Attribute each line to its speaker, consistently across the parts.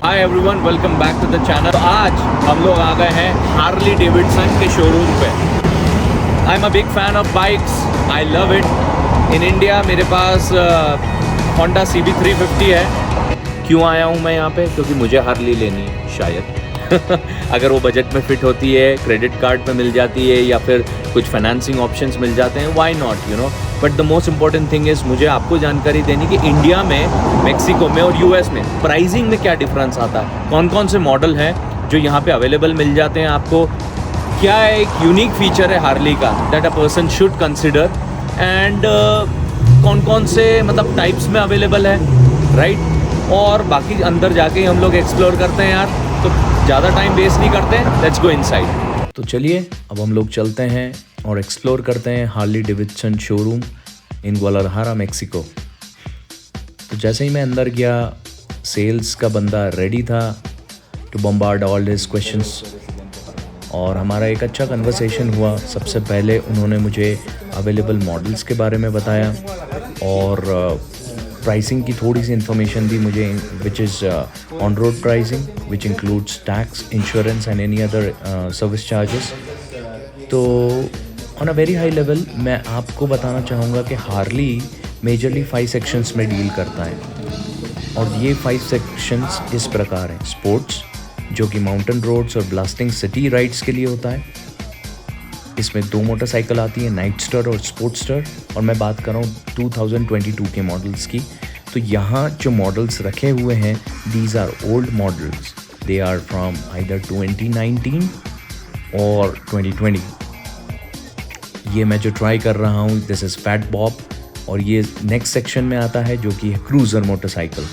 Speaker 1: Hi everyone, welcome back to the channel. आज हम लोग आ गए हैं हार्ली डेविडसन के शोरूम पे। I am a big fan of bikes, I love it. In India मेरे पास होंडा CB350 है। क्यों आया हूँ मैं यहाँ पे? क्योंकि मुझे हार्ली लेनी है शायद। अगर वो बजट में फिट होती है, क्रेडिट कार्ड पे मिल जाती है या फिर कुछ फाइनेंसिंग ऑप्शंस मिल जाते हैं, why not, you know. But the most important thing is मुझे आपको जानकारी देनी कि इंडिया में, मेक्सिको में और यूएस में प्राइसिंग में क्या डिफरेंस आता है, कौन कौन से मॉडल हैं जो यहाँ पे अवेलेबल मिल जाते हैं आपको, क्या एक यूनिक फीचर है हार्ली का that a person should consider, and कौन कौन से मतलब टाइप्स में अवेलेबल है, राइट। और बाकी अंदर जाके हम लोग एक्सप्लोर करते हैं यार, तो ज़्यादा टाइम वेस्ट नहीं करते, लेट्स गो इनसाइड। तो चलिए अब हम लोग चलते हैं और एक्सप्लोर करते हैं हार्ली डेविडसन शोरूम इन ग्वालाहारा, मेक्सिको। तो जैसे ही मैं अंदर गया, सेल्स का बंदा रेडी था to bombard all his questions और हमारा एक अच्छा कन्वर्सेशन हुआ। सबसे पहले उन्होंने मुझे अवेलेबल मॉडल्स के बारे में बताया और प्राइसिंग की थोड़ी सी इन्फॉर्मेशन दी मुझे, which is on road pricing which includes tax, insurance and any other service charges. तो on a very high level मैं आपको बताना चाहूँगा कि हार्ली मेजरली 5 सेक्शंस में डील करता है और ये 5 सेक्शंस इस प्रकार हैं। स्पोर्ट्स, जो कि माउंटेन रोड्स और ब्लास्टिंग सिटी राइड्स के लिए होता है। इसमें 2 मोटरसाइकिल आती हैं, नाइटस्टर और स्पोर्ट्स्टर, और मैं बात कर रहा हूँ 2022 के मॉडल्स की। तो यहाँ जो मॉडल्स रखे हुए हैं, these are old models, they are from either 2019 और 2020। ये मैं जो ट्राई कर रहा हूँ, दिस इज़ फैट बॉब, और ये नेक्स्ट सेक्शन में आता है जो कि है cruiser motorcycle.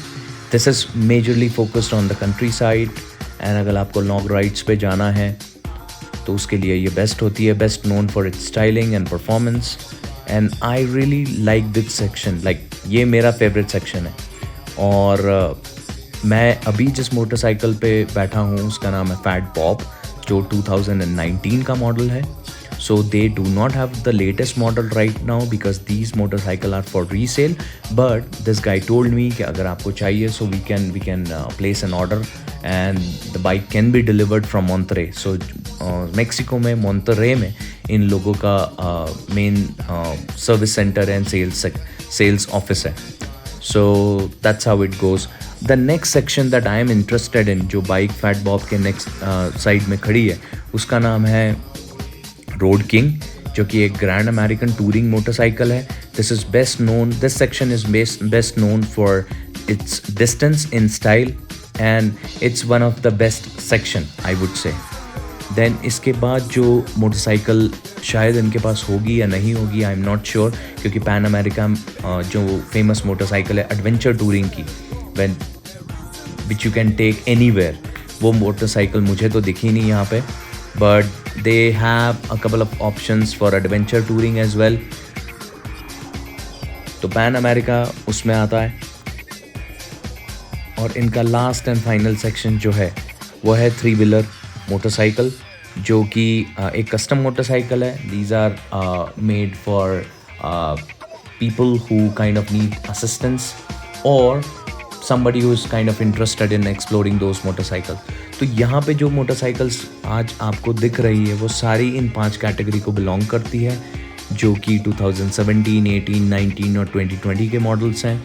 Speaker 1: This is majorly focused on the country side, and अगर आपको लॉन्ग राइड्स पे जाना है तो उसके लिए ये बेस्ट होती है, best known for it's styling and performance. And I really like this section, like ये मेरा फेवरेट सेक्शन है। और मैं अभी जिस मोटरसाइकिल पे बैठा हूँ उसका नाम है फैट बॉब, जो 2019 का मॉडल है। So they do not have the latest model right now because these motorcycle are for resale. But this guy told me कि अगर आपको चाहिए so we can place an order and the bike can be delivered from Monterrey. So Mexico में Monterrey में इन लोगों का main service center and sales office है। So that's how it goes. The next section that I am interested in, जो bike fat Bob के next side में खड़ी है, उसका नाम है रोड किंग, जो कि एक ग्रैंड अमेरिकन टूरिंग मोटरसाइकिल है। This section is best known for its distance in style and its one of the best section I would say. Then इसके बाद जो मोटरसाइकिल शायद इनके पास होगी या नहीं होगी, आई एम नॉट श्योर, क्योंकि पैन अमेरिका जो फेमस मोटरसाइकिल है एडवेंचर टूरिंग की, when which you can take anywhere, वो मोटरसाइकिल मुझे तो दिखी नहीं यहाँ पे। But they have a couple of options for adventure touring as well. तो पैन अमेरिका उसमें आता है। और इनका लास्ट एंड फाइनल सेक्शन जो है वो है 3 व्हीलर मोटरसाइकिल, जो कि एक कस्टम मोटरसाइकिल है। These are made for people who kind of need assistance or somebody who is kind of interested in exploring those motorcycles. तो यहाँ पे जो मोटरसाइकिल्स आज आपको दिख रही है वो सारी इन 5 कैटेगरी को बिलोंग करती है, जो कि 2017, 18, 19 और 2020 के मॉडल्स हैं।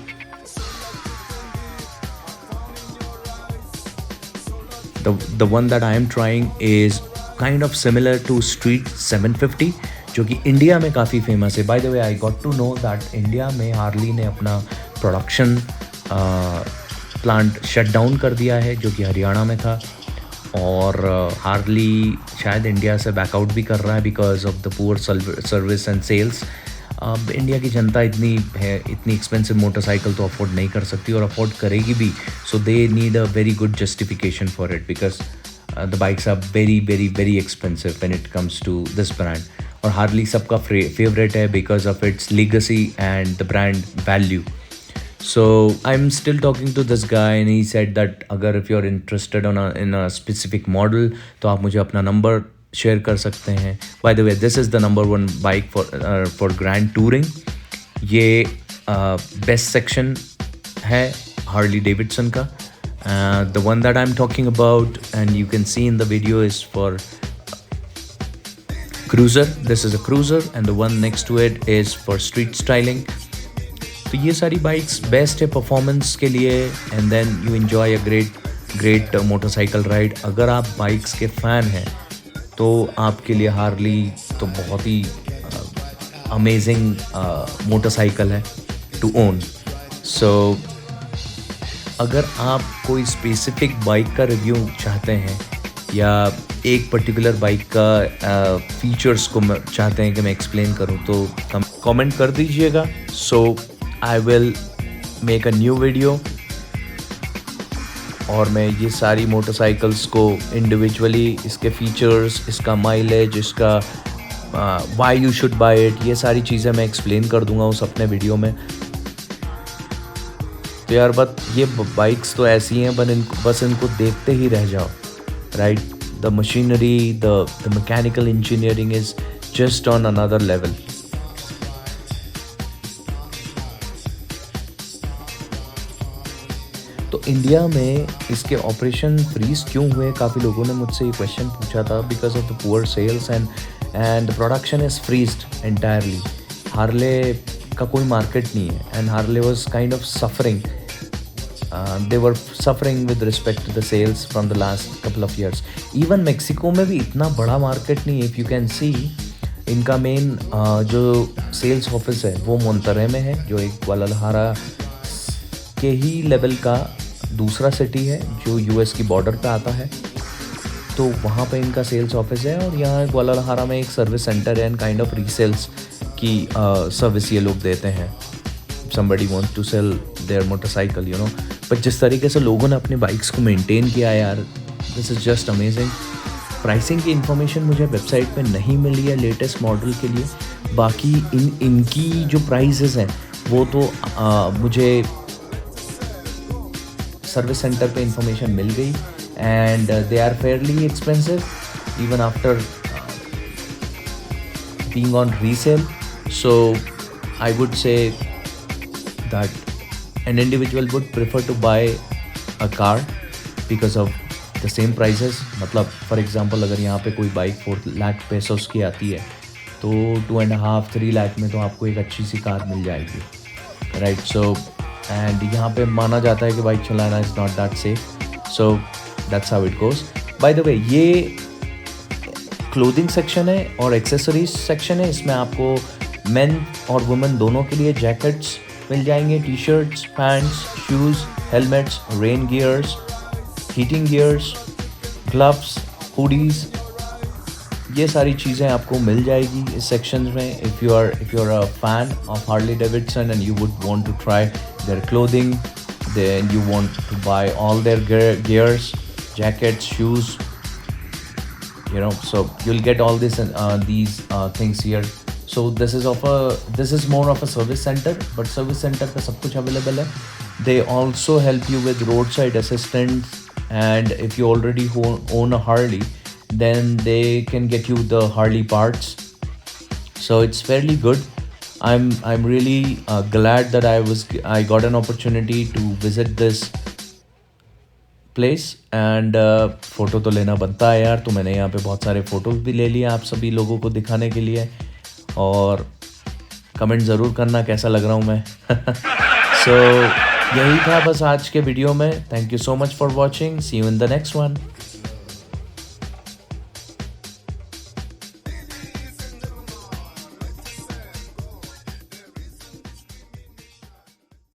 Speaker 1: The one that I am trying is kind of similar to Street 750, जो कि इंडिया में काफ़ी फेमस है। By the way, I got to know that India में हार्ली ने अपना प्रोडक्शन प्लांट शट डाउन कर दिया है, जो कि हरियाणा में था। और हार्ली शायद इंडिया से बैकआउट भी कर रहा है because of the poor service and sales. अब इंडिया की जनता इतनी एक्सपेंसिव मोटरसाइकिल तो अफोर्ड नहीं कर सकती, और अफोर्ड करेगी भी, so they need a very good justification for it, because the bikes are very very very expensive when it comes to this brand. और हार्ली सबका फेवरेट है because of its legacy and the brand value. So I'm still talking to this guy and he said that अगर if you're interested in a specific model तो आप मुझे अपना number share कर सकते हैं। By the way, this is the number 1 bike for grand touring. ये best section है हार्ली डेविडसन का।
Speaker 2: The one that I'm talking about and you can see in the video is for cruiser. This is a cruiser and the one next to it is for street styling. तो ये सारी bikes best है performance के लिए and then you enjoy a great motorcycle ride. अगर आप bikes के fan हैं तो आपके लिए हार्ली तो बहुत ही अमेजिंग मोटरसाइकिल है टू ओन. सो अगर आप कोई स्पेसिफिक बाइक का रिव्यू चाहते हैं या एक पर्टिकुलर बाइक का फीचर्स को चाहते हैं कि मैं एक्सप्लेन करूं तो कमेंट कर दीजिएगा. So I will make a new video और मैं ये सारी मोटरसाइकिल्स को इंडिविजुअली इसके फीचर्स, इसका माइलेज, इसका why you should buy it, ये सारी चीज़ें मैं एक्सप्लेन कर दूंगा उस अपने वीडियो में. तो यार बट ये बाइक्स तो ऐसी हैं बस इनको देखते ही रह जाओ. Right, the machinery, the mechanical engineering is just on another level. तो इंडिया में इसके ऑपरेशन फ्रीज क्यों हुए, काफ़ी लोगों ने मुझसे ये क्वेश्चन पूछा था. Because of the poor sales and production is freezed entirely. Harley का कोई मार्केट नहीं है and Harley was kind of suffering. They were suffering with respect to the sales from the last couple of years. Even Mexico में भी इतना बड़ा market नहीं है. इफ़ यू कैन सी इनका मेन जो सेल्स ऑफिस है वो मोंटररे में है, जो एक ग्वालाहारा के ही लेवल का दूसरा सिटी है जो यूएस की बॉर्डर पे आता है. तो वहाँ पे इनका सेल्स ऑफिस है और यहाँ ग्वालाहारा में एक सर्विस सेंटर है एंड काइंड ऑफ रीसेल्स की सर्विस ये लोग देते हैं. somebody wants to sell their motorcycle, you know. But जिस तरीके से लोगों ने अपने बाइक्स को मेंटेन किया यार, this is just amazing. Pricing की इन्फॉर्मेशन मुझे वेबसाइट पे नहीं मिली है लेटेस्ट मॉडल के लिए. बाकी इनकी जो प्राइसेस हैं वो तो मुझे सर्विस सेंटर पे इंफॉर्मेशन मिल गई and they are fairly expensive even after being on resale. So I would say that an individual would prefer to buy a car because of the same prices. मतलब for example अगर यहाँ पे कोई bike 4 lakh pesos की आती है तो 2.5-3 लाख में तो आपको एक अच्छी सी कार मिल जाएगी. राइट, सो एंड यहाँ पे माना जाता है कि बाइक चलाना is not that safe. So that's how it goes. By the way ये क्लोथिंग सेक्शन है और एक्सेसरीज सेक्शन है. इसमें आपको मेन और वुमेन दोनों के लिए जैकेट्स मिल जाएंगे, T shirts, pants, shoes, helmets, rain gears, heating gears, gloves, hoodies, ये सारी चीज़ें आपको मिल जाएगी इस सेक्शन में. If you are a fan of Harley Davidson and you would want to try their clothing, then you want to buy all their gears, jackets, shoes, you know, so you'll get all this these things here. So this is more of a service center, but service center पे सब कुछ available है. They also help you with roadside assistance, and if you already own a Harley, then they can get you the Harley parts. So it's fairly good. I'm really glad that I got an opportunity to visit this place and photo तो लेना बनता है यार. तो मैंने यहाँ पे बहुत सारे फ़ोटोज़ भी ले लिए आप सभी लोगों को दिखाने के लिए और कमेंट ज़रूर करना कैसा लग रहा हूँ मैं. So यही था बस आज के वीडियो में. Thank you so much for watching. See you in the next one.